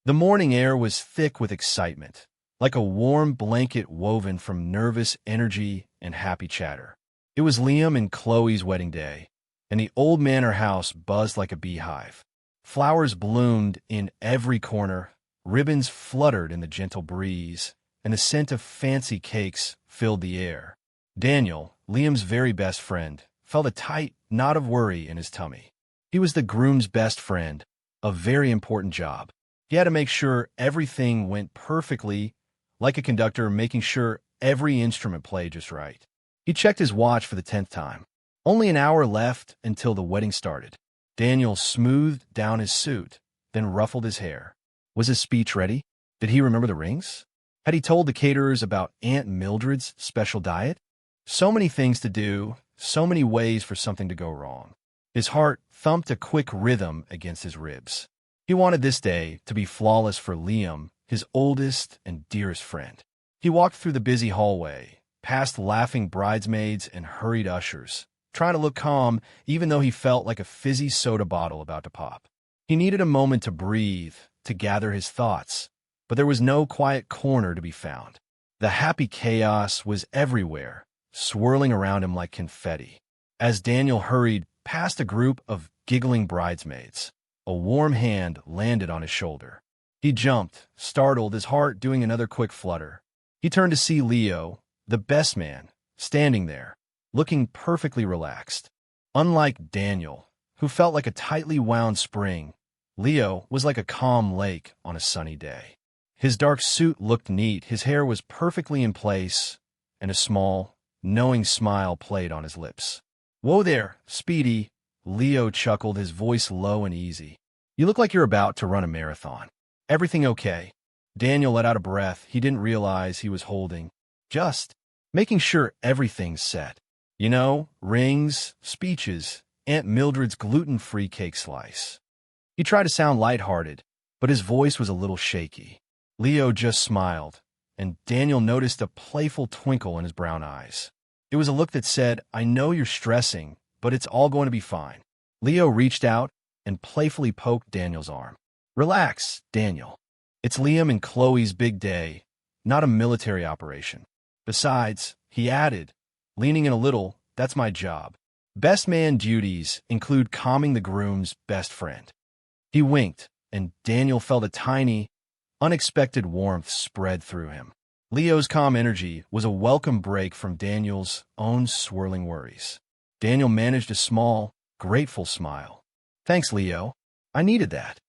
The morning air was thick with excitement, like a warm blanket woven from nervous energy and happy chatter. It was Liam and Chloe's wedding day, and the old manor house buzzed like a beehive. Flowers bloomed in every corner, ribbons fluttered in the gentle breeze, and the scent of fancy cakes filled the air. Daniel, Liam's very best friend, felt a tight knot of worry in his tummy. He was the groom's best friend, a very important job. He had to make sure everything went perfectly, like a conductor making sure every instrument played just right. He checked his watch for the 10th time. Only an hour left until the wedding started. Daniel smoothed down his suit, then ruffled his hair. Was his speech ready? Did he remember the rings? Had he told the caterers about Aunt Mildred's special diet? So many things to do, so many ways for something to go wrong. His heart thumped a quick rhythm against his ribs. He wanted this day to be flawless for Liam, his oldest and dearest friend. He walked through the busy hallway, past laughing bridesmaids and hurried ushers, trying to look calm even though he felt like a fizzy soda bottle about to pop. He needed a moment to breathe, to gather his thoughts, but there was no quiet corner to be found. The happy chaos was everywhere, swirling around him like confetti. As Daniel hurried past a group of giggling bridesmaids, a warm hand landed on his shoulder. He jumped, startled, his heart doing another quick flutter. He turned to see Leo, the best man, standing there, looking perfectly relaxed. Unlike Daniel, who felt like a tightly wound spring, Leo was like a calm lake on a sunny day. His dark suit looked neat, his hair was perfectly in place, and a small, knowing smile played on his lips. "Whoa there, Speedy," Leo chuckled, his voice low and easy. "You look like you're about to run a marathon. Everything okay?" Daniel let out a breath he didn't realize he was holding. "Just making sure everything's set. You know, rings, speeches, Aunt Mildred's gluten-free cake slice." He tried to sound lighthearted, but his voice was a little shaky. Leo just smiled, and Daniel noticed a playful twinkle in his brown eyes. It was a look that said, "I know you're stressing, but it's all going to be fine." Leo reached out and playfully poked Daniel's arm. "Relax, Daniel. It's Liam and Chloe's big day, not a military operation. Besides," he added, leaning in a little, "that's my job. Best man duties include calming the groom's best friend." He winked, and Daniel felt a tiny, unexpected warmth spread through him. Leo's calm energy was a welcome break from Daniel's own swirling worries. Daniel managed a small, grateful smile. "Thanks, Leo. I needed that."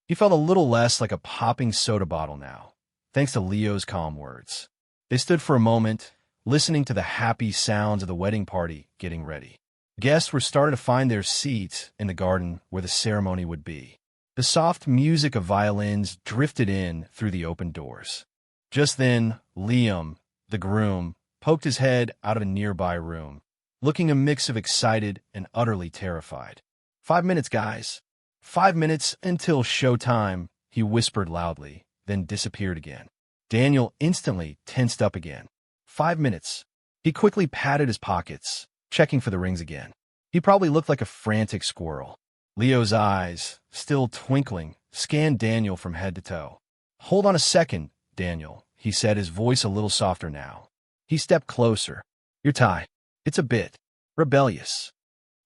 He felt a little less like a popping soda bottle now, thanks to Leo's calm words. They stood for a moment, listening to the happy sounds of the wedding party getting ready. Guests were starting to find their seats in the garden where the ceremony would be. The soft music of violins drifted in through the open doors. Just then, Liam, the groom, poked his head out of a nearby room, looking a mix of excited and utterly terrified. "5 minutes, guys. 5 minutes until showtime," he whispered loudly, then disappeared again. Daniel instantly tensed up again. 5 minutes. He quickly patted his pockets, checking for the rings again. He probably looked like a frantic squirrel. Leo's eyes, still twinkling, scanned Daniel from head to toe. "Hold on a second, Daniel," he said, his voice a little softer now. He stepped closer. "Your tie. It's a bit rebellious."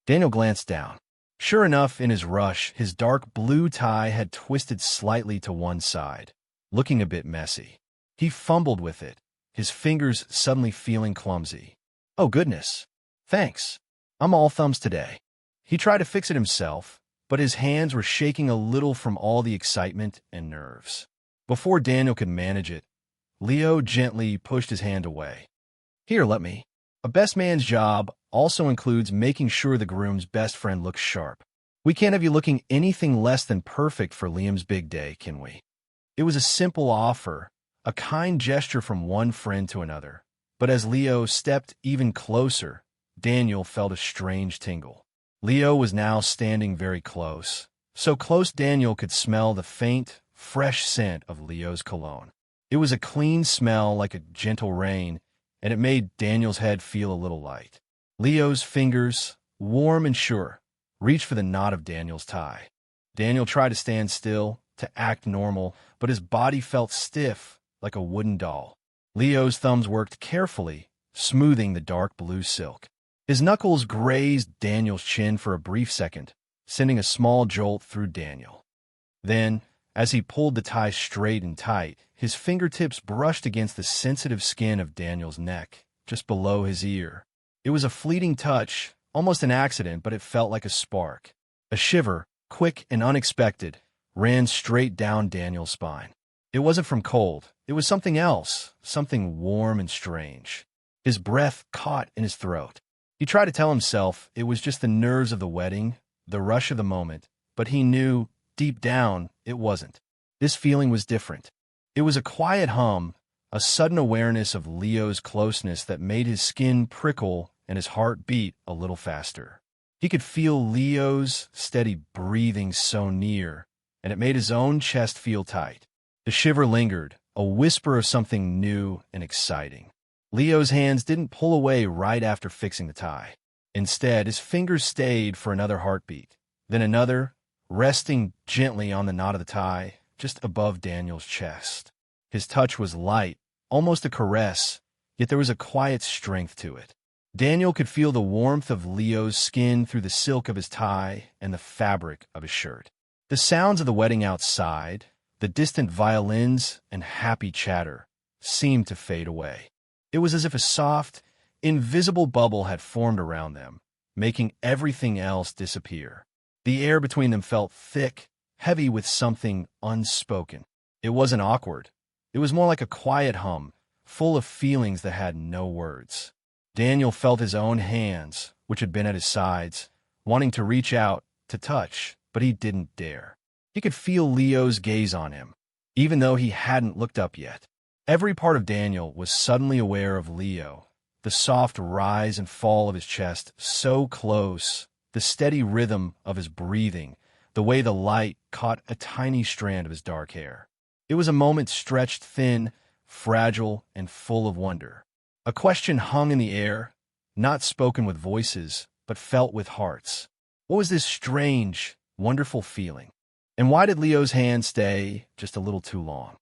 Daniel glanced down. Sure enough, in his rush, his dark blue tie had twisted slightly to one side, looking a bit messy. He fumbled with it, his fingers suddenly feeling clumsy. "Oh, goodness. Thanks. I'm all thumbs today." He tried to fix it himself, but his hands were shaking a little from all the excitement and nerves. Before Daniel could manage it, Leo gently pushed his hand away. "Here, let me." A best man's job also includes making sure the groom's best friend looks sharp. "We can't have you looking anything less than perfect for Liam's big day, can we?" It was a simple offer, a kind gesture from one friend to another. But as Leo stepped even closer, Daniel felt a strange tingle. Leo was now standing very close, so close Daniel could smell the faint, fresh scent of Leo's cologne. It was a clean smell like a gentle rain, and it made Daniel's head feel a little light. Leo's fingers, warm and sure, reached for the knot of Daniel's tie. Daniel tried to stand still, to act normal, but his body felt stiff, like a wooden doll. Leo's thumbs worked carefully, smoothing the dark blue silk. His knuckles grazed Daniel's chin for a brief second, sending a small jolt through Daniel. Then, as he pulled the tie straight and tight, his fingertips brushed against the sensitive skin of Daniel's neck, just below his ear. It was a fleeting touch, almost an accident, but it felt like a spark. A shiver, quick and unexpected, ran straight down Daniel's spine. It wasn't from cold. It was something else, something warm and strange. His breath caught in his throat. He tried to tell himself it was just the nerves of the wedding, the rush of the moment, but he knew, deep down, it wasn't. This feeling was different. It was a quiet hum, a sudden awareness of Leo's closeness that made his skin prickle and his heart beat a little faster. He could feel Leo's steady breathing so near, and it made his own chest feel tight. The shiver lingered, a whisper of something new and exciting. Leo's hands didn't pull away right after fixing the tie. Instead, his fingers stayed for another heartbeat, then another, resting gently on the knot of the tie, just above Daniel's chest. His touch was light, almost a caress, yet there was a quiet strength to it. Daniel could feel the warmth of Leo's skin through the silk of his tie and the fabric of his shirt. The sounds of the wedding outside, the distant violins and happy chatter, seemed to fade away. It was as if a soft, invisible bubble had formed around them, making everything else disappear. The air between them felt thick, heavy with something unspoken. It wasn't awkward. It was more like a quiet hum, full of feelings that had no words. Daniel felt his own hands, which had been at his sides, wanting to reach out, to touch, but he didn't dare. He could feel Leo's gaze on him, even though he hadn't looked up yet. Every part of Daniel was suddenly aware of Leo, the soft rise and fall of his chest so close, the steady rhythm of his breathing, the way the light caught a tiny strand of his dark hair. It was a moment stretched thin, fragile, and full of wonder. A question hung in the air, not spoken with voices, but felt with hearts. What was this strange, wonderful feeling? And why did Leo's hand stay just a little too long?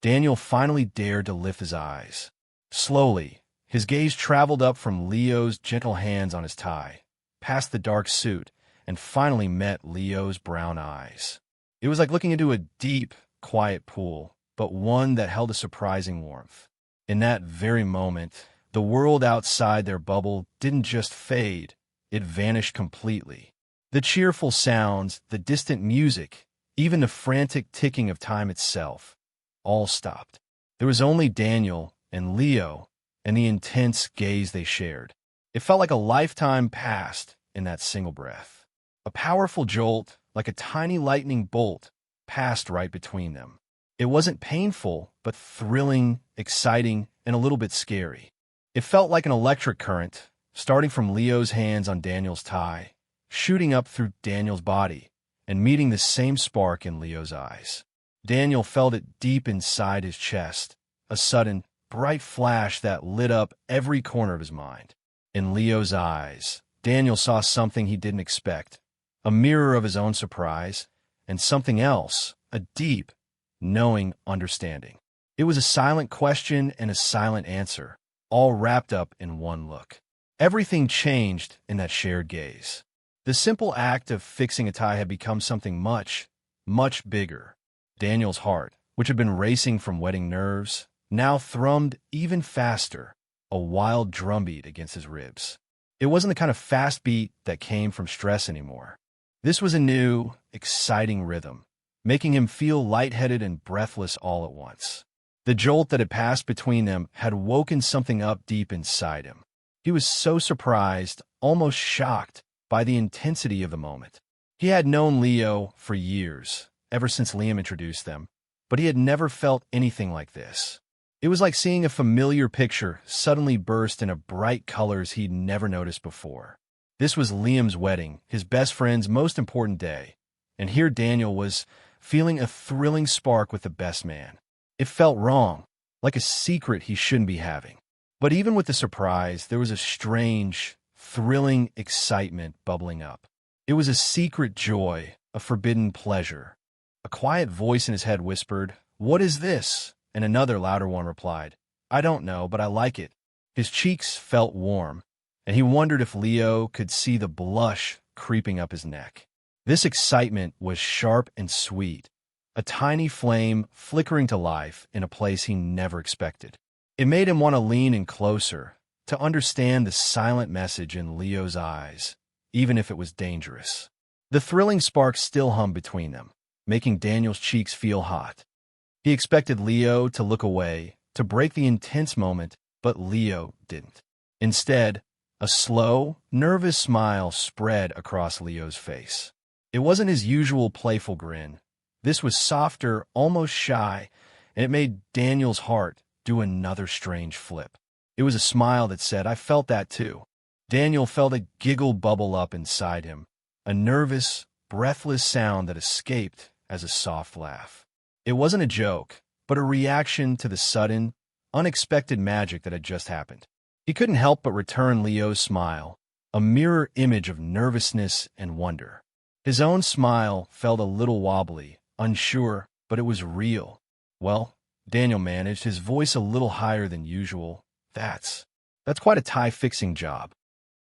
Daniel finally dared to lift his eyes. Slowly, his gaze traveled up from Leo's gentle hands on his tie, past the dark suit, and finally met Leo's brown eyes. It was like looking into a deep, quiet pool, but one that held a surprising warmth. In that very moment, the world outside their bubble didn't just fade, it vanished completely. The cheerful sounds, the distant music, even the frantic ticking of time itself, all stopped. There was only Daniel and Leo and the intense gaze they shared. It felt like a lifetime passed in that single breath. A powerful jolt, like a tiny lightning bolt, passed right between them. It wasn't painful, but thrilling, exciting, and a little bit scary. It felt like an electric current, starting from Leo's hands on Daniel's tie, shooting up through Daniel's body, and meeting the same spark in Leo's eyes. Daniel felt it deep inside his chest, a sudden, bright flash that lit up every corner of his mind. In Leo's eyes, Daniel saw something he didn't expect, a mirror of his own surprise, and something else, a deep, knowing understanding. It was a silent question and a silent answer, all wrapped up in one look. Everything changed in that shared gaze. The simple act of fixing a tie had become something much, much bigger. Daniel's heart, which had been racing from wedding nerves, now thrummed even faster, a wild drumbeat against his ribs. It wasn't the kind of fast beat that came from stress anymore. This was a new, exciting rhythm, making him feel lightheaded and breathless all at once. The jolt that had passed between them had woken something up deep inside him. He was so surprised, almost shocked, by the intensity of the moment. He had known Leo for years, ever since Liam introduced them, but he had never felt anything like this. It was like seeing a familiar picture suddenly burst into bright colors he'd never noticed before. This was Liam's wedding, his best friend's most important day, and here Daniel was feeling a thrilling spark with the best man. It felt wrong, like a secret he shouldn't be having. But even with the surprise, there was a strange, thrilling excitement bubbling up. It was a secret joy, a forbidden pleasure. A quiet voice in his head whispered, "What is this?" And another louder one replied, "I don't know, but I like it." His cheeks felt warm, and he wondered if Leo could see the blush creeping up his neck. This excitement was sharp and sweet, a tiny flame flickering to life in a place he never expected. It made him want to lean in closer, to understand the silent message in Leo's eyes, even if it was dangerous. The thrilling spark still hummed between them, making Daniel's cheeks feel hot. He expected Leo to look away, to break the intense moment, but Leo didn't. Instead, a slow, nervous smile spread across Leo's face. It wasn't his usual playful grin. This was softer, almost shy, and it made Daniel's heart do another strange flip. It was a smile that said, "I felt that too." Daniel felt a giggle bubble up inside him, a nervous, breathless sound that escaped as a soft laugh. It wasn't a joke, but a reaction to the sudden, unexpected magic that had just happened. He couldn't help but return Leo's smile, a mirror image of nervousness and wonder. His own smile felt a little wobbly, unsure, but it was real. "Well," Daniel managed, his voice a little higher than usual, That's quite a tie-fixing job."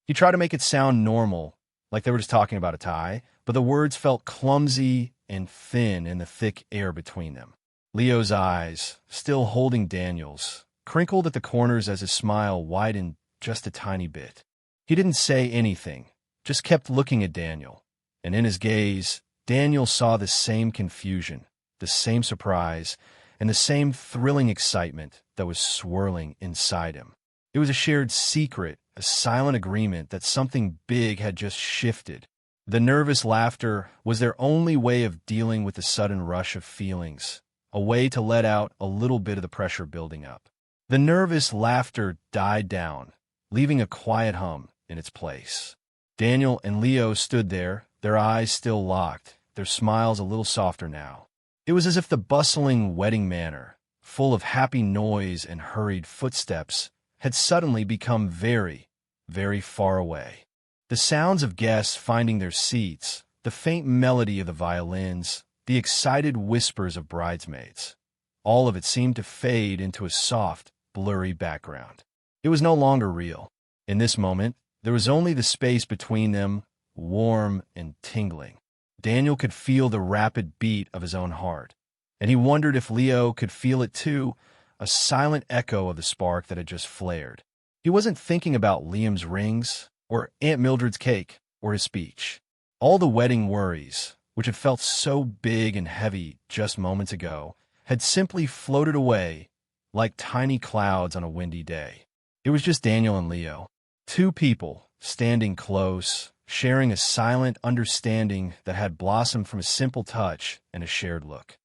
He tried to make it sound normal, like they were just talking about a tie, but the words felt clumsy and thin in the thick air between them. Leo's eyes, still holding Daniel's, crinkled at the corners as his smile widened just a tiny bit. He didn't say anything, just kept looking at Daniel, and in his gaze, Daniel saw the same confusion, the same surprise, and the same thrilling excitement that was swirling inside him. It was a shared secret, a silent agreement that something big had just shifted. The nervous laughter was their only way of dealing with the sudden rush of feelings, a way to let out a little bit of the pressure building up. The nervous laughter died down, leaving a quiet hum in its place. Daniel and Leo stood there, their eyes still locked, their smiles a little softer now. It was as if the bustling wedding manor, full of happy noise and hurried footsteps, had suddenly become very, very far away. The sounds of guests finding their seats, the faint melody of the violins, the excited whispers of bridesmaids, all of it seemed to fade into a soft, blurry background. It was no longer real. In this moment, there was only the space between them, warm and tingling. Daniel could feel the rapid beat of his own heart, and he wondered if Leo could feel it too, a silent echo of the spark that had just flared. He wasn't thinking about Liam's rings, or Aunt Mildred's cake, or his speech. All the wedding worries, which had felt so big and heavy just moments ago, had simply floated away like tiny clouds on a windy day. It was just Daniel and Leo, two people standing close, sharing a silent understanding that had blossomed from a simple touch and a shared look.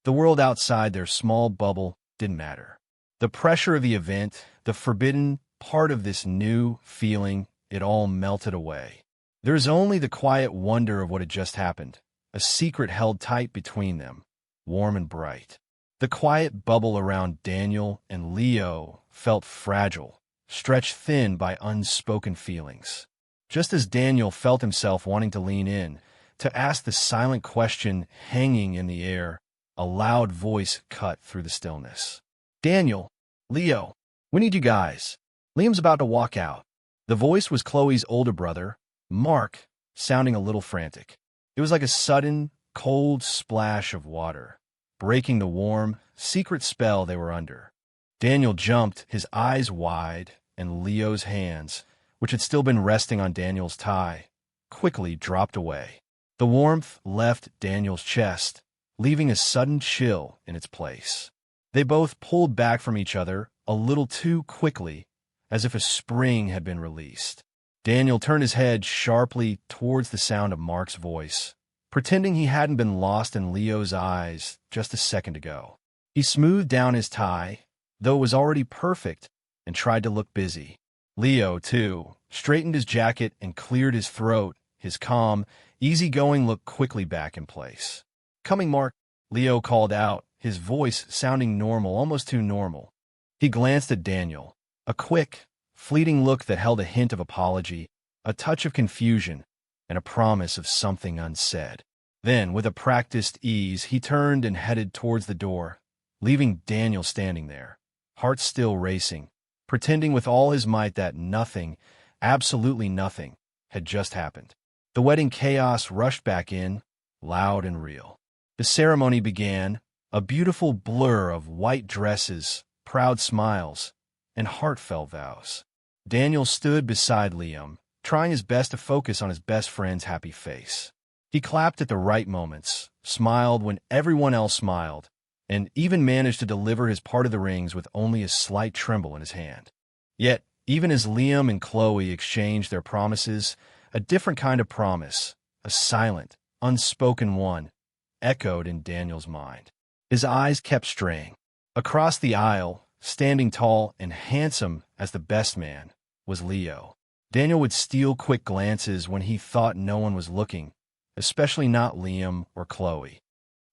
The world outside their small bubble didn't matter. The pressure of the event, the forbidden part of this new feeling, it all melted away. There was only the quiet wonder of what had just happened, a secret held tight between them, warm and bright. The quiet bubble around Daniel and Leo felt fragile, stretched thin by unspoken feelings. Just as Daniel felt himself wanting to lean in, to ask the silent question hanging in the air, a loud voice cut through the stillness. "Daniel, Leo, we need you guys. Liam's about to walk out." The voice was Chloe's older brother, Mark, sounding a little frantic. It was like a sudden, cold splash of water, breaking the warm, secret spell they were under. Daniel jumped, his eyes wide, and Leo's hands, which had still been resting on Daniel's tie, quickly dropped away. The warmth left Daniel's chest, leaving a sudden chill in its place. They both pulled back from each other a little too quickly, as if a spring had been released. Daniel turned his head sharply towards the sound of Mark's voice, pretending he hadn't been lost in Leo's eyes just a second ago. He smoothed down his tie, though it was already perfect, and tried to look busy. Leo, too, straightened his jacket and cleared his throat, his calm, easygoing look quickly back in place. "Coming, Mark," Leo called out, his voice sounding normal, almost too normal. He glanced at Daniel, a quick, fleeting look that held a hint of apology, a touch of confusion, and a promise of something unsaid. Then, with a practiced ease, he turned and headed towards the door, leaving Daniel standing there, heart still racing, pretending with all his might that nothing, absolutely nothing, had just happened. The wedding chaos rushed back in, loud and real. The ceremony began, a beautiful blur of white dresses, proud smiles, and heartfelt vows. Daniel stood beside Liam, trying his best to focus on his best friend's happy face. He clapped at the right moments, smiled when everyone else smiled, and even managed to deliver his part of the rings with only a slight tremble in his hand. Yet, even as Liam and Chloe exchanged their promises, a different kind of promise, a silent, unspoken one, echoed in Daniel's mind. His eyes kept straying. Across the aisle, standing tall and handsome as the best man, was Leo. Daniel would steal quick glances when he thought no one was looking, especially not Liam or Chloe.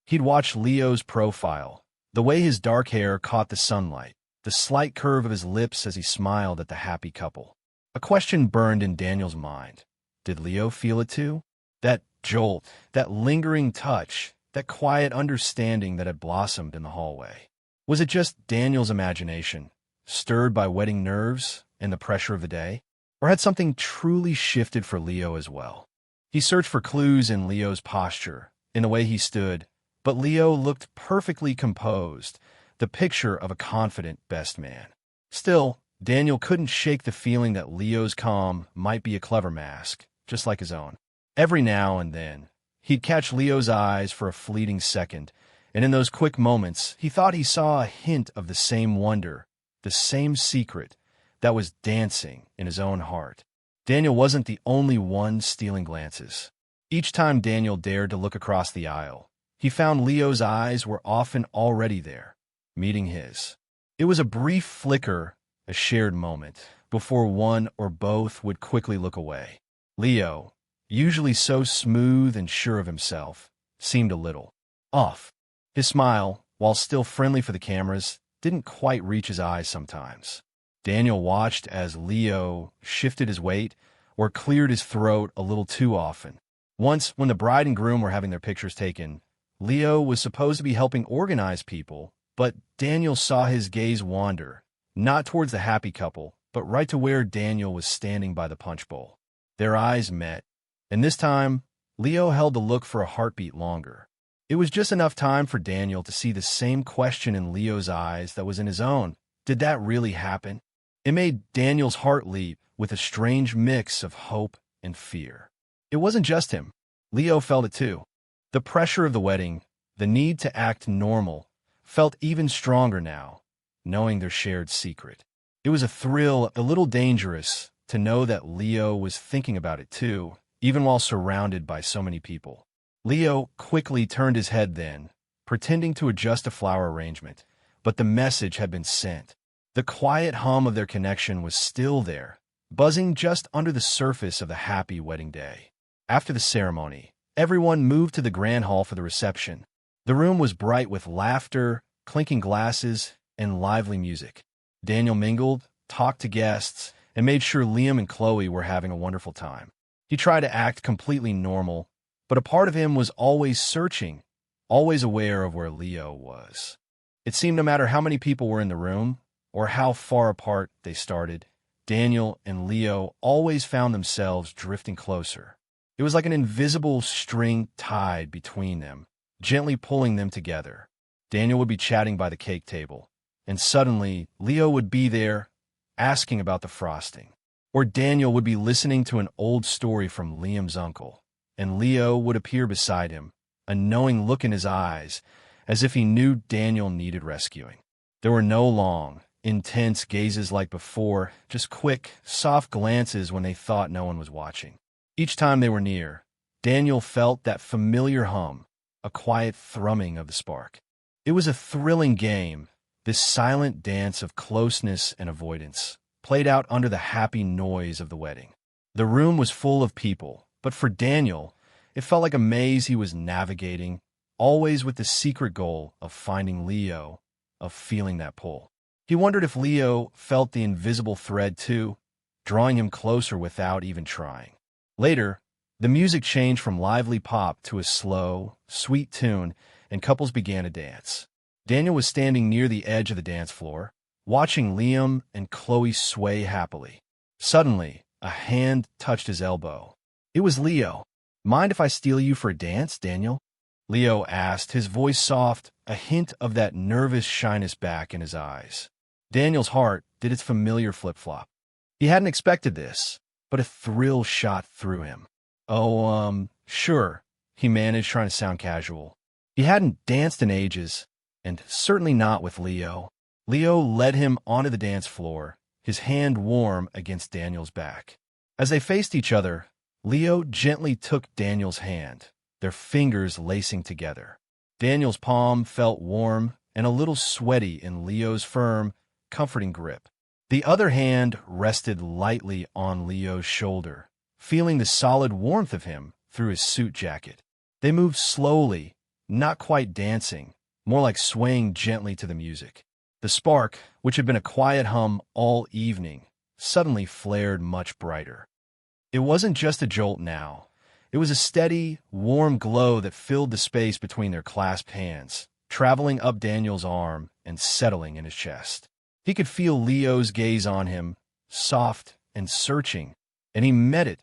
He'd watch Leo's profile, the way his dark hair caught the sunlight, the slight curve of his lips as he smiled at the happy couple. A question burned in Daniel's mind. Did Leo feel it too? That jolt, that lingering touch, that quiet understanding that had blossomed in the hallway. Was it just Daniel's imagination, stirred by wedding nerves and the pressure of the day? Or had something truly shifted for Leo as well? He searched for clues in Leo's posture, in the way he stood, but Leo looked perfectly composed, the picture of a confident best man. Still, Daniel couldn't shake the feeling that Leo's calm might be a clever mask, just like his own. Every now and then, he'd catch Leo's eyes for a fleeting second, and in those quick moments, he thought he saw a hint of the same wonder, the same secret, that was dancing in his own heart. Daniel wasn't the only one stealing glances. Each time Daniel dared to look across the aisle, he found Leo's eyes were often already there, meeting his. It was a brief flicker, a shared moment, before one or both would quickly look away. Leo, usually so smooth and sure of himself, seemed a little off. His smile, while still friendly for the cameras, didn't quite reach his eyes sometimes. Daniel watched as Leo shifted his weight or cleared his throat a little too often. Once, when the bride and groom were having their pictures taken, Leo was supposed to be helping organize people, but Daniel saw his gaze wander, not towards the happy couple, but right to where Daniel was standing by the punch bowl. Their eyes met, and this time, Leo held the look for a heartbeat longer. It was just enough time for Daniel to see the same question in Leo's eyes that was in his own. Did that really happen? It made Daniel's heart leap with a strange mix of hope and fear. It wasn't just him. Leo felt it too. The pressure of the wedding, the need to act normal, felt even stronger now, knowing their shared secret. It was a thrill, a little dangerous, to know that Leo was thinking about it too, even while surrounded by so many people. Leo quickly turned his head then, pretending to adjust a flower arrangement, but the message had been sent. The quiet hum of their connection was still there, buzzing just under the surface of the happy wedding day. After the ceremony, everyone moved to the grand hall for the reception. The room was bright with laughter, clinking glasses, and lively music. Daniel mingled, talked to guests, and made sure Liam and Chloe were having a wonderful time. He tried to act completely normal, but a part of him was always searching, always aware of where Leo was. It seemed no matter how many people were in the room, or how far apart they started, Daniel and Leo always found themselves drifting closer. It was like an invisible string tied between them, gently pulling them together. Daniel would be chatting by the cake table, and suddenly Leo would be there, asking about the frosting. Or Daniel would be listening to an old story from Liam's uncle, and Leo would appear beside him, a knowing look in his eyes, as if he knew Daniel needed rescuing. There were no long, intense gazes like before, just quick, soft glances when they thought no one was watching. Each time they were near, Daniel felt that familiar hum, a quiet thrumming of the spark. It was a thrilling game, this silent dance of closeness and avoidance, played out under the happy noise of the wedding. The room was full of people, but for Daniel, it felt like a maze he was navigating, always with the secret goal of finding Leo, of feeling that pull. He wondered if Leo felt the invisible thread too, drawing him closer without even trying. Later, The music changed from lively pop to a slow, sweet tune, and couples began to dance. Daniel was standing near the edge of the dance floor, watching Liam and Chloe sway happily. Suddenly, a hand touched his elbow. It was Leo. "Mind if I steal you for a dance, Daniel?" Leo asked, his voice soft, a hint of that nervous shyness back in his eyes. Daniel's heart did its familiar flip-flop. He hadn't expected this, but a thrill shot through him. "Oh, sure," he managed, trying to sound casual. He hadn't danced in ages, and certainly not with Leo. Leo led him onto the dance floor, his hand warm against Daniel's back. As they faced each other, Leo gently took Daniel's hand, their fingers lacing together. Daniel's palm felt warm and a little sweaty in Leo's firm, comforting grip. The other hand rested lightly on Leo's shoulder, feeling the solid warmth of him through his suit jacket. They moved slowly, not quite dancing, more like swaying gently to the music. The spark, which had been a quiet hum all evening, suddenly flared much brighter. It wasn't just a jolt now. It was a steady, warm glow that filled the space between their clasped hands, traveling up Daniel's arm and settling in his chest. He could feel Leo's gaze on him, soft and searching, and he met it,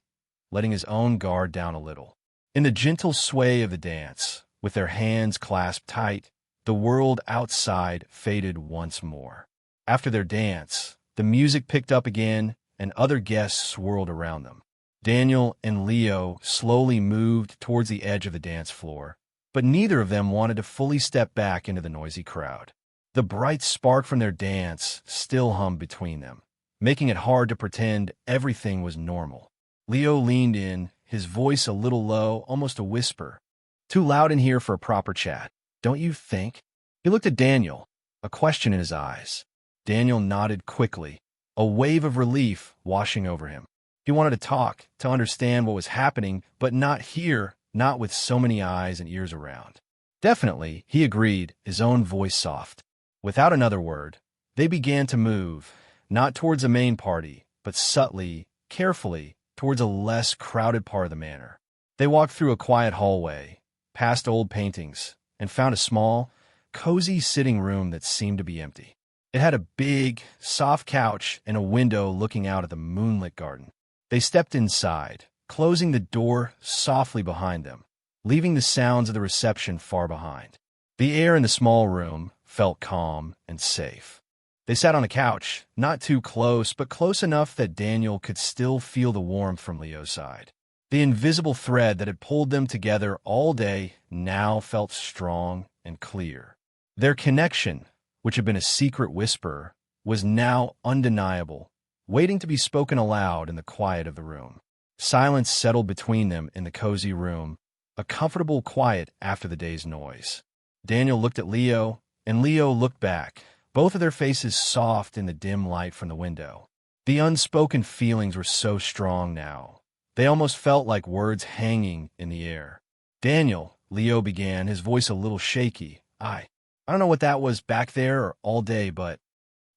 letting his own guard down a little. In the gentle sway of the dance, with their hands clasped tight, the world outside faded once more. After their dance, the music picked up again, and other guests swirled around them. Daniel and Leo slowly moved towards the edge of the dance floor, but neither of them wanted to fully step back into the noisy crowd. The bright spark from their dance still hummed between them, making it hard to pretend everything was normal. Leo leaned in, his voice a little low, almost a whisper. "Too loud in here for a proper chat, don't you think?" He looked at Daniel, a question in his eyes. Daniel nodded quickly, a wave of relief washing over him. He wanted to talk, to understand what was happening, but not here, not with so many eyes and ears around. "Definitely," he agreed, his own voice soft. Without another word, they began to move, not towards the main party, but subtly, carefully, towards a less crowded part of the manor. They walked through a quiet hallway, past old paintings, and found a small, cozy sitting room that seemed to be empty. It had a big, soft couch and a window looking out at the moonlit garden. They stepped inside, closing the door softly behind them, leaving the sounds of the reception far behind. The air in the small room felt calm and safe. They sat on a couch, not too close, but close enough that Daniel could still feel the warmth from Leo's side. The invisible thread that had pulled them together all day now felt strong and clear. Their connection, which had been a secret whisper, was now undeniable, waiting to be spoken aloud in the quiet of the room. Silence settled between them in the cozy room, a comfortable quiet after the day's noise. Daniel looked at Leo, and Leo looked back, both of their faces soft in the dim light from the window. The unspoken feelings were so strong now. They almost felt like words hanging in the air. "Daniel," Leo began, his voice a little shaky. I don't know what that was back there or all day, but..."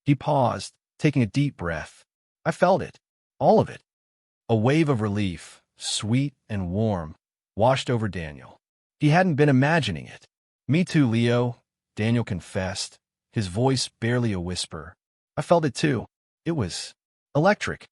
He paused, taking a deep breath. "I felt it. All of it." A wave of relief, sweet and warm, washed over Daniel. He hadn't been imagining it. "Me too, Leo," Daniel confessed, his voice barely a whisper. "I felt it too. It was electric."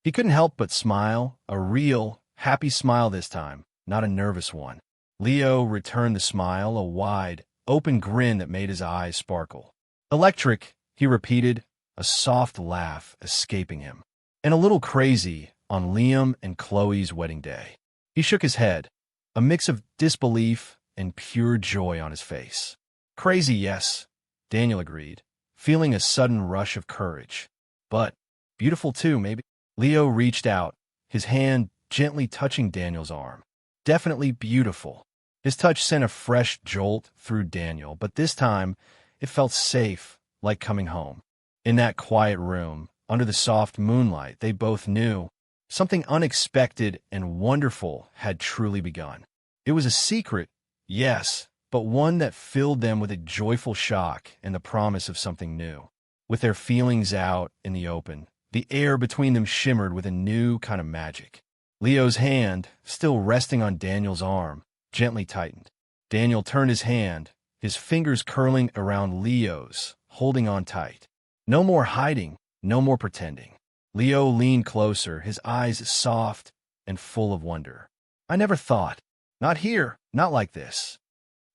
He couldn't help but smile, a real, happy smile this time, not a nervous one. Leo returned the smile, a wide, open grin that made his eyes sparkle. "Electric," he repeated, a soft laugh escaping him. "And a little crazy on Liam and Chloe's wedding day." He shook his head, a mix of disbelief and pure joy on his face. "Crazy, yes," Daniel agreed, feeling a sudden rush of courage. "But beautiful too, maybe." Leo reached out, his hand gently touching Daniel's arm. "Definitely beautiful." His touch sent a fresh jolt through Daniel, but this time it felt safe, like coming home. In that quiet room, under the soft moonlight, they both knew something unexpected and wonderful had truly begun. It was a secret, yes, but one that filled them with a joyful shock and the promise of something new. With their feelings out in the open, the air between them shimmered with a new kind of magic. Leo's hand, still resting on Daniel's arm, gently tightened. Daniel turned his hand, his fingers curling around Leo's, holding on tight. No more hiding, no more pretending. Leo leaned closer, his eyes soft and full of wonder. I never thought. Not here, not like this.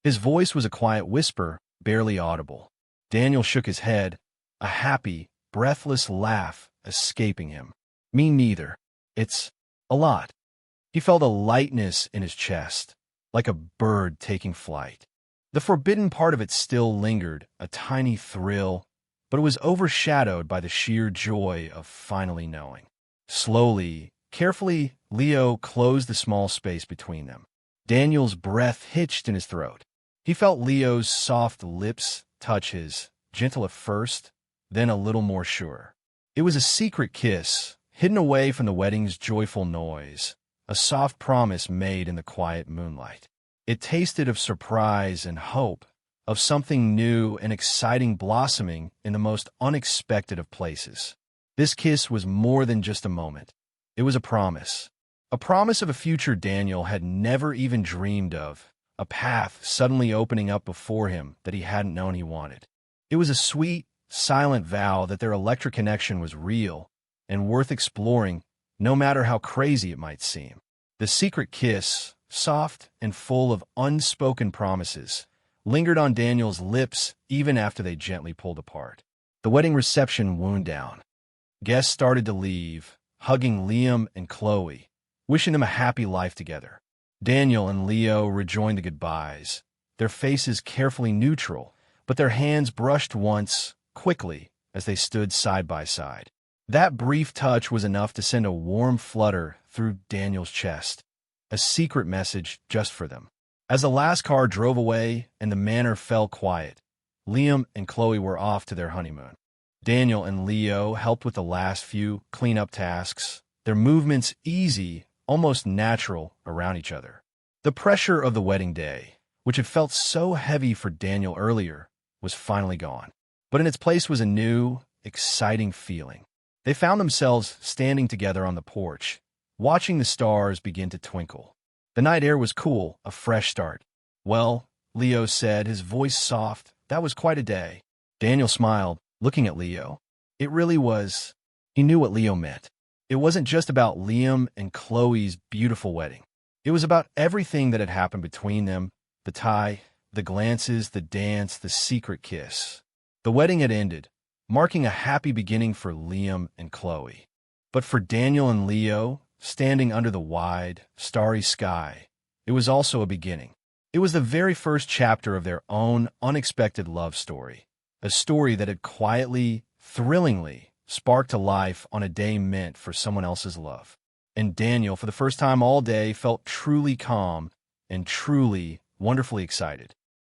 His voice was a quiet whisper, barely audible. Daniel shook his head, a happy, breathless laugh escaping him. Me neither. It's a lot. He felt a lightness in his chest, like a bird taking flight. The forbidden part of it still lingered, a tiny thrill, but it was overshadowed by the sheer joy of finally knowing. Slowly, carefully, Leo closed the small space between them. Daniel's breath hitched in his throat. He felt Leo's soft lips touch his, gentle at first, then a little more sure. It was a secret kiss, hidden away from the wedding's joyful noise, a soft promise made in the quiet moonlight. It tasted of surprise and hope, of something new and exciting blossoming in the most unexpected of places. This kiss was more than just a moment. It was a promise of a future Daniel had never even dreamed of, a path suddenly opening up before him that he hadn't known he wanted. It was a sweet, silent vow that their electric connection was real and worth exploring, no matter how crazy it might seem. The secret kiss, soft and full of unspoken promises, lingered on Daniel's lips even after they gently pulled apart. The wedding reception wound down. Guests started to leave, hugging Liam and Chloe, wishing them a happy life together. Daniel and Leo rejoined the goodbyes, their faces carefully neutral, but their hands brushed once, quickly, as they stood side by side. That brief touch was enough to send a warm flutter through Daniel's chest, a secret message just for them. As the last car drove away and the manor fell quiet, Liam and Chloe were off to their honeymoon. Daniel and Leo helped with the last few cleanup tasks, their movements easy, almost natural, around each other. The pressure of the wedding day, which had felt so heavy for Daniel earlier, was finally gone. But in its place was a new, exciting feeling. They found themselves standing together on the porch, watching the stars begin to twinkle. The night air was cool, a fresh start. Well, Leo said, his voice soft, that was quite a day. Daniel smiled, looking at Leo. It really was. He knew what Leo meant. It wasn't just about Liam and Chloe's beautiful wedding. It was about everything that had happened between them, the tie, the glances, the dance, the secret kiss. The wedding had ended, marking a happy beginning for Liam and Chloe. But for Daniel and Leo, standing under the wide, starry sky, it was also a beginning. It was the very first chapter of their own unexpected love story, a story that had quietly, thrillingly, sparked to life on a day meant for someone else's love. And Daniel, for the first time all day, felt truly calm and truly, wonderfully excited.